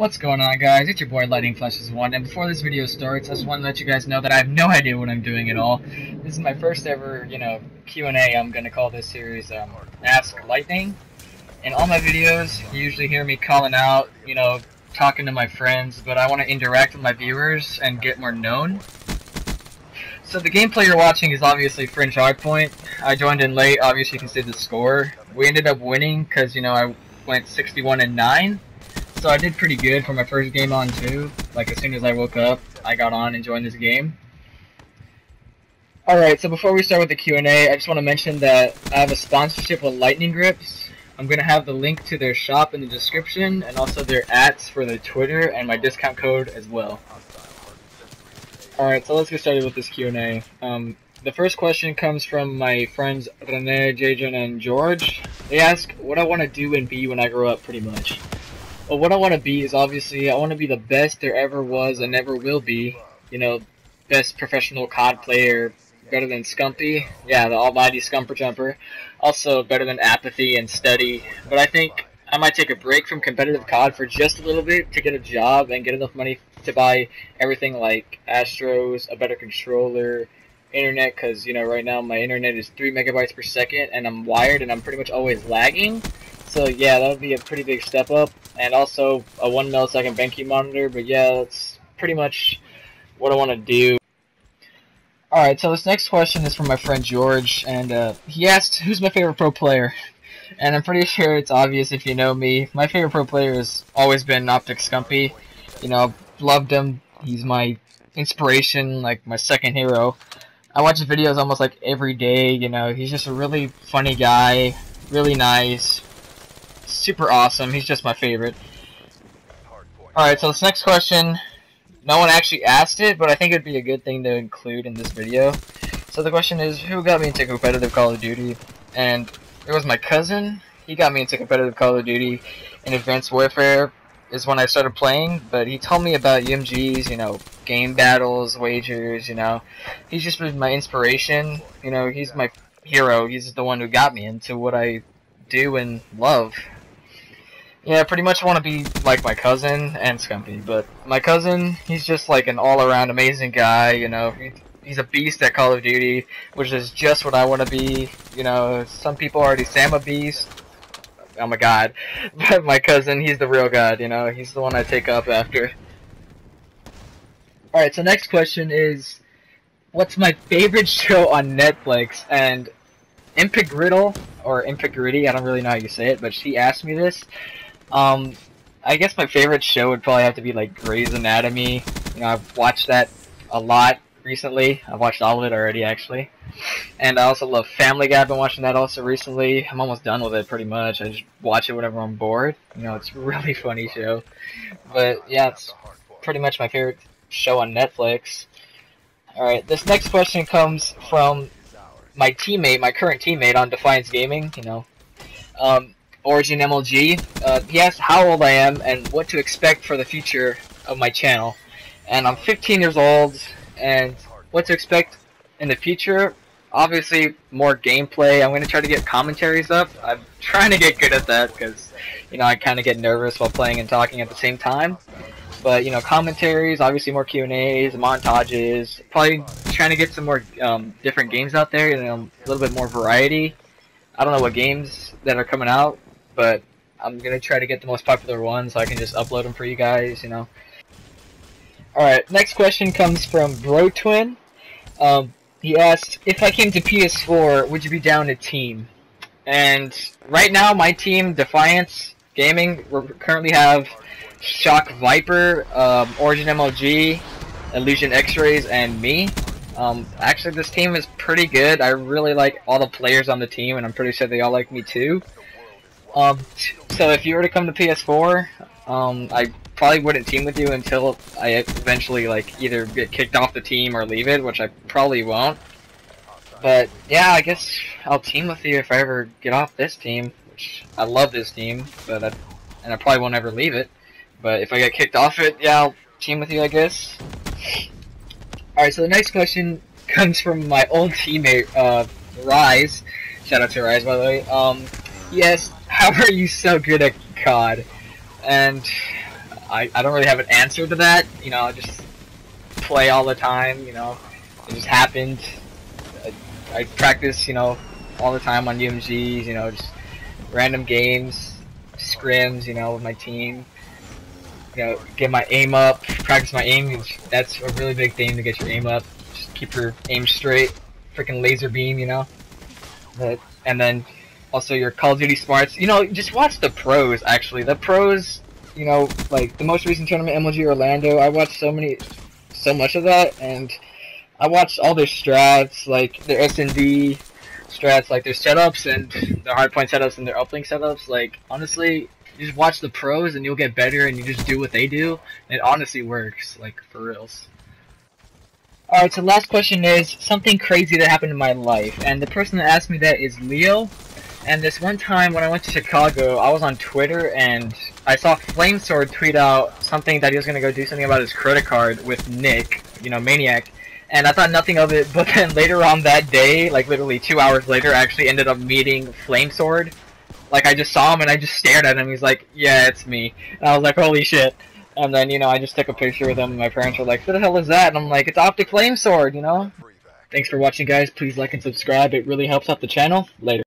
What's going on, guys? It's your boy Lightning Flashes 1, and before this video starts, I just want to let you guys know that I have no idea what I'm doing at all. This is my first ever, Q&A. I'm going to call this series, Ask Lightning. In all my videos, you usually hear me calling out, talking to my friends, but I want to interact with my viewers and get more known. So the gameplay you're watching is obviously Fringe Hardpoint. I joined in late, obviously you can see the score. We ended up winning because, I went 61-9. So I did pretty good for my first game on too. Like as soon as I woke up, I got on and joined this game. Alright, so before we start with the Q&A, I just want to mention that I have a sponsorship with Lightning Grips. I'm going to have the link to their shop in the description, and also their @ for their Twitter, and my discount code as well. Alright, so let's get started with this Q&A. The first question comes from my friends Rene, Jajan, and George. They ask what I want to do and be when I grow up, pretty much. Well, what I want to be is obviously I want to be the best there ever was and never will be. Best professional COD player, better than Scumpy. Yeah, the almighty Scumper Jumper. Also better than Apathy and Study. But I think I might take a break from competitive COD for just a little bit to get a job and get enough money to buy everything like Astros, a better controller, internet, because right now my internet is 3 megabytes per second and I'm wired and I'm pretty much always lagging. So yeah, that would be a pretty big step up, and also a 1 millisecond BenQ monitor. But yeah, that's pretty much what I want to do. Alright, so this next question is from my friend George, and he asked, who's my favorite pro player? And I'm pretty sure it's obvious if you know me. My favorite pro player has always been Optic Scumpy. I've loved him. He's my inspiration, like my second hero. I watch his videos almost like every day. He's just a really funny guy, really nice. Super awesome. He's just my favorite. Alright, so this next question, no one actually asked it, but I think it'd be a good thing to include in this video. So the question is, who got me into competitive Call of Duty? And it was my cousin. He got me into competitive Call of Duty, and Advanced Warfare is when I started playing, but he told me about UMGs, game battles, wagers, He's just been my inspiration. He's my hero. He's the one who got me into what I do and love. Yeah, pretty much want to be like my cousin and Scumpy, but my cousin, he's just like an all-around amazing guy, he's a beast at Call of Duty, which is just what I want to be. Some people already say I'm a beast, I'm a god, but my cousin, he's the real god, he's the one I take up after. Alright, so next question is, what's my favorite show on Netflix? And Impigriddle, or Impigritty, I don't really know how you say it, but she asked me this. I guess my favorite show would probably have to be like Grey's Anatomy. I've watched that a lot recently. I've watched all of it already, actually. And I also love Family Guy. I've been watching that also recently. I'm almost done with it, pretty much. I just watch it whenever I'm bored. It's a really funny show. But yeah, it's pretty much my favorite show on Netflix. Alright, this next question comes from my teammate, my current teammate on Defiance Gaming, Origin MLG. He asked how old I am and what to expect for the future of my channel. And I'm 15 years old, and what to expect in the future, obviously more gameplay. I'm going to try to get commentaries up. I'm trying to get good at that because, I kind of get nervous while playing and talking at the same time. But, commentaries, obviously more Q&As, montages, probably trying to get some more different games out there, a little bit more variety. I don't know what games that are coming out, but I'm going to try to get the most popular ones so I can just upload them for you guys, Alright, next question comes from BroTwin. He asked, if I came to PS4, would you be down to team? And right now, my team, Defiance Gaming, we currently have Shock Viper, Origin MLG, Illusion X-Rays, and me. Actually, this team is pretty good. I really like all the players on the team, and I'm pretty sure they all like me too. So if you were to come to PS4, I probably wouldn't team with you until I eventually either get kicked off the team or leave it, which I probably won't. But yeah, I guess I'll team with you if I ever get off this team, which I love this team, but I probably won't ever leave it. But if I get kicked off it, yeah, I'll team with you, I guess. Alright, so the next question comes from my old teammate, Rise. Shout out to Rise, by the way. He asked, how are you so good at COD? And I don't really have an answer to that. You know, I just play all the time. You know, it just happened. I practice, you know, all the time on UMGs. You know, just random games, scrims. You know, with my team. You know, get my aim up, practice my aim. That's a really big thing to get your aim up. Just keep your aim straight. Freaking laser beam, you know. And then also your Call of Duty smarts. You know, just watch the pros. Actually, the pros. You know, like the most recent tournament, MLG Orlando. I watched so much of that, and I watched all their strats, like their S&D strats, like their setups and their hardpoint setups and their uplink setups. Like honestly. You just watch the pros and you'll get better, and you just do what they do, and it honestly works, like, for reals. Alright, so last question is something crazy that happened in my life, and the person that asked me that is Leo. And this one time when I went to Chicago, I was on Twitter, and I saw Flamesword tweet out something that he was going to go do something about his credit card with Nick, you know, Maniac. And I thought nothing of it, but then later on that day, like literally 2 hours later, I actually ended up meeting Flamesword. Like, I just saw him and I just stared at him. He's like, yeah, it's me. And I was like, holy shit. And then, you know, I just took a picture with him and my parents were like, who the hell is that? And I'm like, it's Optic Flamesword, you know? Thanks for watching, guys. Please like and subscribe. It really helps out the channel. Later.